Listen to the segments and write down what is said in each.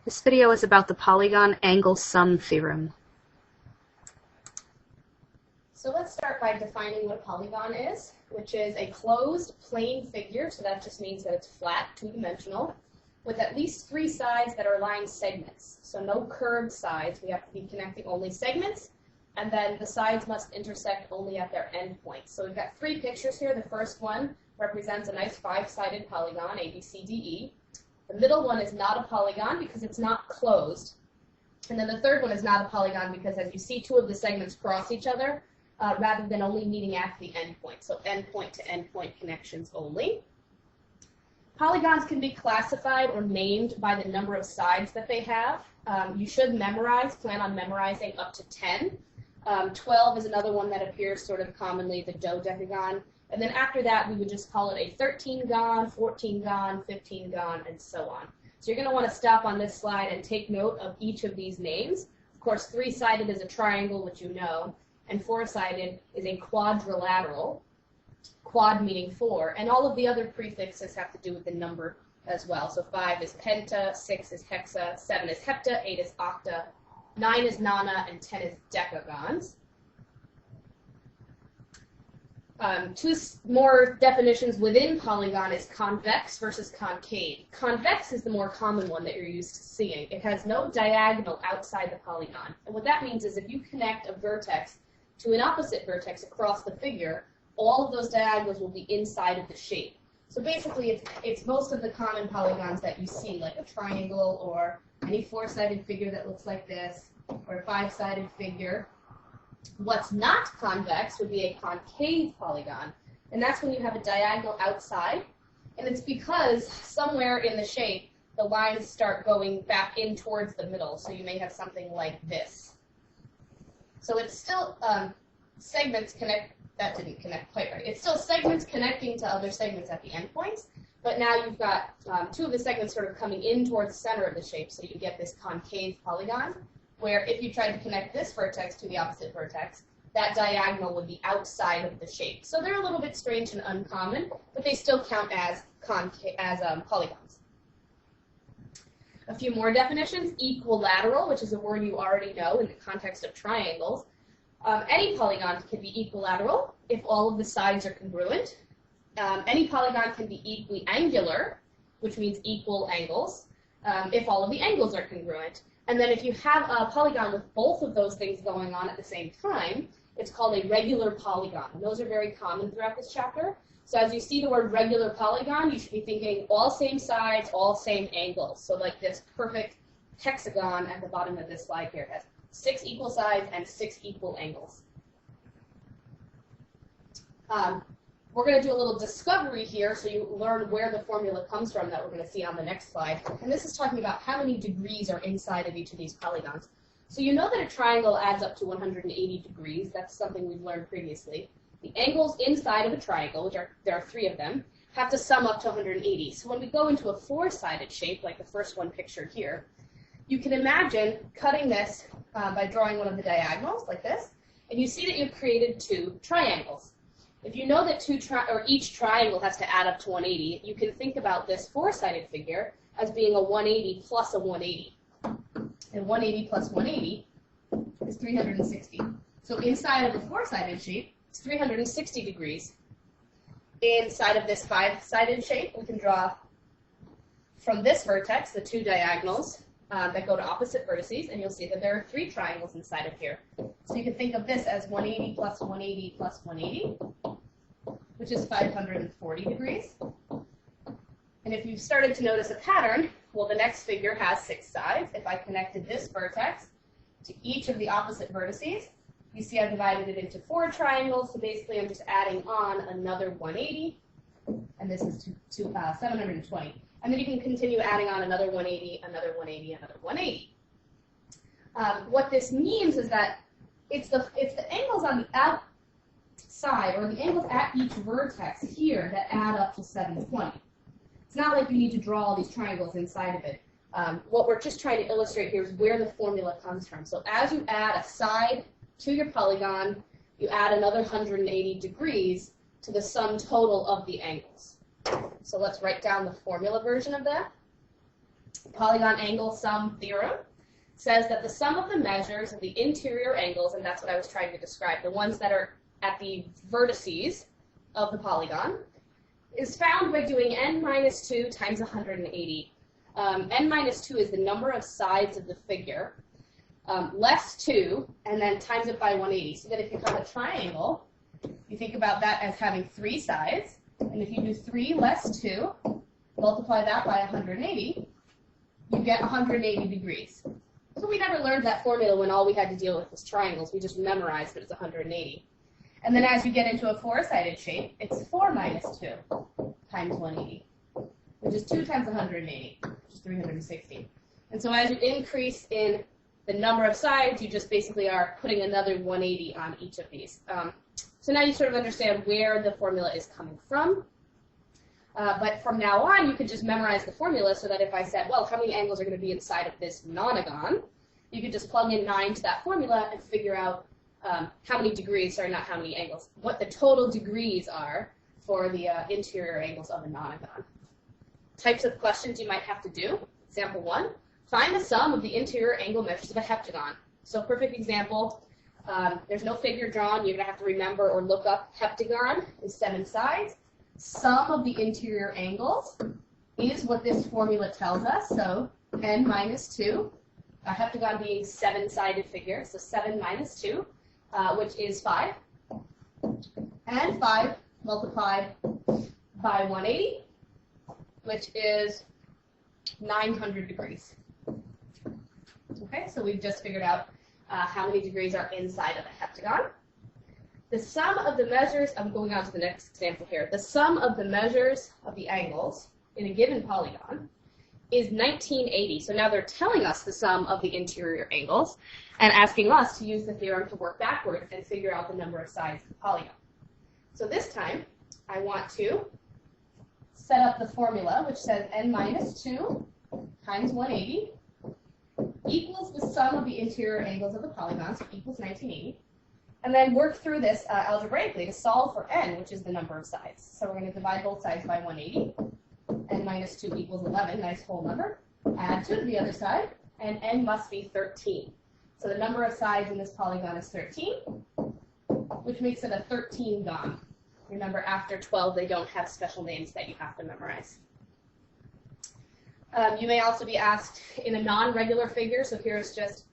This video is about the polygon angle sum theorem. So let's start by defining what a polygon is, which is a closed plane figure, so that just means that it's flat, two-dimensional, with at least three sides that are line segments. So no curved sides, we have to be connecting only segments, and then the sides must intersect only at their endpoints. So we've got three pictures here. The first one represents a nice five-sided polygon, A, B, C, D, E. The middle one is not a polygon because it's not closed. And then the third one is not a polygon because, as you see, two of the segments cross each other rather than only meeting at the endpoint. So endpoint to endpoint connections only. Polygons can be classified or named by the number of sides that they have. You should plan on memorizing up to 10. 12 is another one that appears sort of commonly, the dodecagon. And then after that, we would just call it a 13gon, 14gon, 15gon, and so on. So you're going to want to stop on this slide and take note of each of these names. Of course, three-sided is a triangle, which you know, and four-sided is a quadrilateral, quad meaning four, and all of the other prefixes have to do with the number as well. So 5 is penta, 6 is hexa, 7 is hepta, 8 is octa, 9 is nona, and 10 is decagons. Two more definitions within polygon is convex versus concave. Convex is the more common one that you're used to seeing. It has no diagonal outside the polygon. And what that means is if you connect a vertex to an opposite vertex across the figure, all of those diagonals will be inside of the shape. So basically, it's most of the common polygons that you see, like a triangle or any four-sided figure that looks like this, or a five-sided figure. What's not convex would be a concave polygon, and that's when you have a diagonal outside, and it's because somewhere in the shape the lines start going back in towards the middle, so you may have something like this. So it's still segments connect, that didn't connect quite right. It's still segments connecting to other segments at the endpoints, but now you've got two of the segments sort of coming in towards the center of the shape, so you get this concave polygon, where if you tried to connect this vertex to the opposite vertex, that diagonal would be outside of the shape. So they're a little bit strange and uncommon, but they still count as polygons. A few more definitions. Equilateral, which is a word you already know in the context of triangles. Any polygon can be equilateral if all of the sides are congruent. Any polygon can be equiangular, which means equal angles, if all of the angles are congruent. And then if you have a polygon with both of those things going on at the same time, it's called a regular polygon. And those are very common throughout this chapter. So as you see the word regular polygon, you should be thinking all same sides, all same angles. So like this perfect hexagon at the bottom of this slide here. It has 6 equal sides and 6 equal angles. We're going to do a little discovery here so you learn where the formula comes from that we're going to see on the next slide. And this is talking about how many degrees are inside of each of these polygons. So you know that a triangle adds up to 180 degrees. That's something we've learned previously. The angles inside of a triangle, which there are 3 of them, have to sum up to 180. So when we go into a four-sided shape, like the first one pictured here, you can imagine cutting this by drawing one of the diagonals, like this, and you see that you've created 2 triangles. If you know that each triangle has to add up to 180, you can think about this four-sided figure as being a 180 plus a 180. And 180 plus 180 is 360. So inside of the four-sided shape, it's 360 degrees. Inside of this five-sided shape, we can draw from this vertex the 2 diagonals that go to opposite vertices, and you'll see that there are 3 triangles inside of here. So you can think of this as 180 plus 180 plus 180, which is 540 degrees. And if you've started to notice a pattern, well, the next figure has 6 sides. If I connected this vertex to each of the opposite vertices, you see I've divided it into 4 triangles, so basically I'm just adding on another 180, and this is 720. And then you can continue adding on another 180, another 180, another 180. What this means is that it's the angles on the outside, or the angles at each vertex here, that add up to 720. It's not like you need to draw all these triangles inside of it. What we're just trying to illustrate here is where the formula comes from. So as you add a side to your polygon, you add another 180 degrees to the sum total of the angles. So let's write down the formula version of that. Polygon angle sum theorem says that the sum of the measures of the interior angles, and that's what I was trying to describe, the ones that are at the vertices of the polygon, is found by doing n minus 2 times 180. N minus 2 is the number of sides of the figure, less 2, and then times it by 180. So that if you have a triangle, you think about that as having 3 sides, and if you do 3 less 2, multiply that by 180, you get 180 degrees. So we never learned that formula when all we had to deal with was triangles. We just memorized that it's 180. And then as you get into a 4-sided shape, it's 4 minus 2 times 180, which is 2 times 180, which is 360. And so as you increase in the number of sides, you just basically are putting another 180 on each of these. So now you sort of understand where the formula is coming from. But from now on, you could just memorize the formula so that if I said, well, how many angles are going to be inside of this nonagon, you could just plug in 9 to that formula and figure out how many degrees, sorry, not how many angles, what the total degrees are for the interior angles of a nonagon. Types of questions you might have to do. Example 1, find the sum of the interior angle measures of a heptagon. So perfect example, there's no figure drawn. You're going to have to remember or look up heptagon is 7 sides. Sum of the interior angles is what this formula tells us. So n minus 2, a heptagon being 7-sided figure, so 7 minus 2, which is 5. And 5 multiplied by 180, which is 900 degrees. Okay, so we've just figured out how many degrees are inside of a heptagon. The sum of the measures, I'm going on to the next example here, the sum of the measures of the angles in a given polygon is 1980. So now they're telling us the sum of the interior angles and asking us to use the theorem to work backwards and figure out the number of sides of the polygon. So this time, I want to set up the formula, which says n minus 2 times 180 equals the sum of the interior angles of the polygon, so equals 1980. And then work through this algebraically to solve for n, which is the number of sides. So we're going to divide both sides by 180. N minus 2 equals 11, nice whole number. Add 2 to the other side, and n must be 13. So the number of sides in this polygon is 13, which makes it a 13gon. Remember, after 12, they don't have special names that you have to memorize. You may also be asked in a non-regular figure, so here's just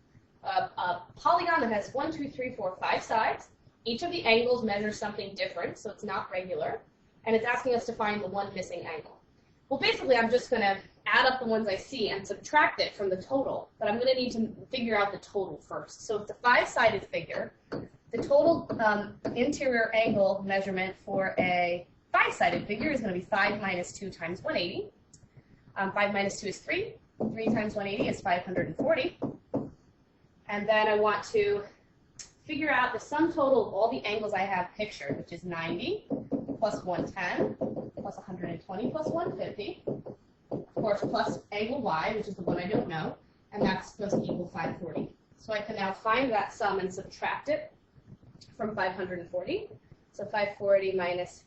a polygon that has 1, 2, 3, 4, 5 sides. Each of the angles measures something different, so it's not regular. And it's asking us to find the one missing angle. Well, basically, I'm just going to add up the ones I see and subtract it from the total. But I'm going to need to figure out the total first. So it's a 5-sided figure. The total interior angle measurement for a 5-sided figure is going to be 5 minus 2 times 180. 5 minus 2 is 3. 3 times 180 is 540. And then I want to figure out the sum total of all the angles I have pictured, which is 90 plus 110 plus 120 plus 150. Of course, plus angle y, which is the one I don't know, and that's supposed to equal 540. So I can now find that sum and subtract it from 540. So 540 minus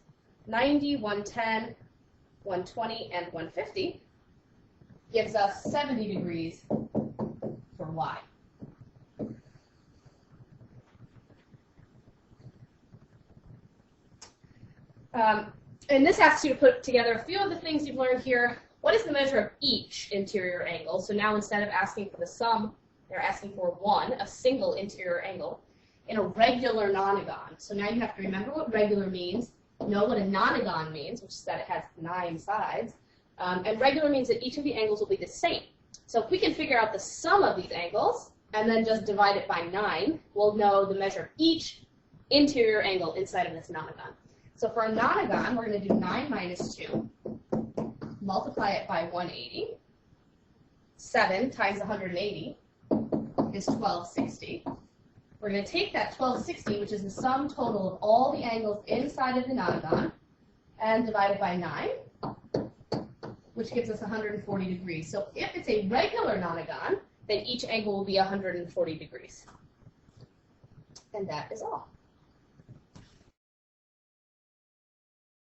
90, 110, 120, and 150 gives us 70 degrees for y. And this asks you to put together a few of the things you've learned here. What is the measure of each interior angle? So now instead of asking for the sum, they're asking for one, a single interior angle, in a regular nonagon. So now you have to remember what regular means, know what a nonagon means, which is that it has 9 sides, and regular means that each of the angles will be the same. So if we can figure out the sum of these angles, and then just divide it by 9, we'll know the measure of each interior angle inside of this nonagon. So for a nonagon, we're going to do 9 minus 2, multiply it by 180. 7 times 180 is 1260. We're going to take that 1260, which is the sum total of all the angles inside of the nonagon, and divide it by 9, which gives us 140 degrees. So if it's a regular nonagon, then each angle will be 140 degrees. And that is all.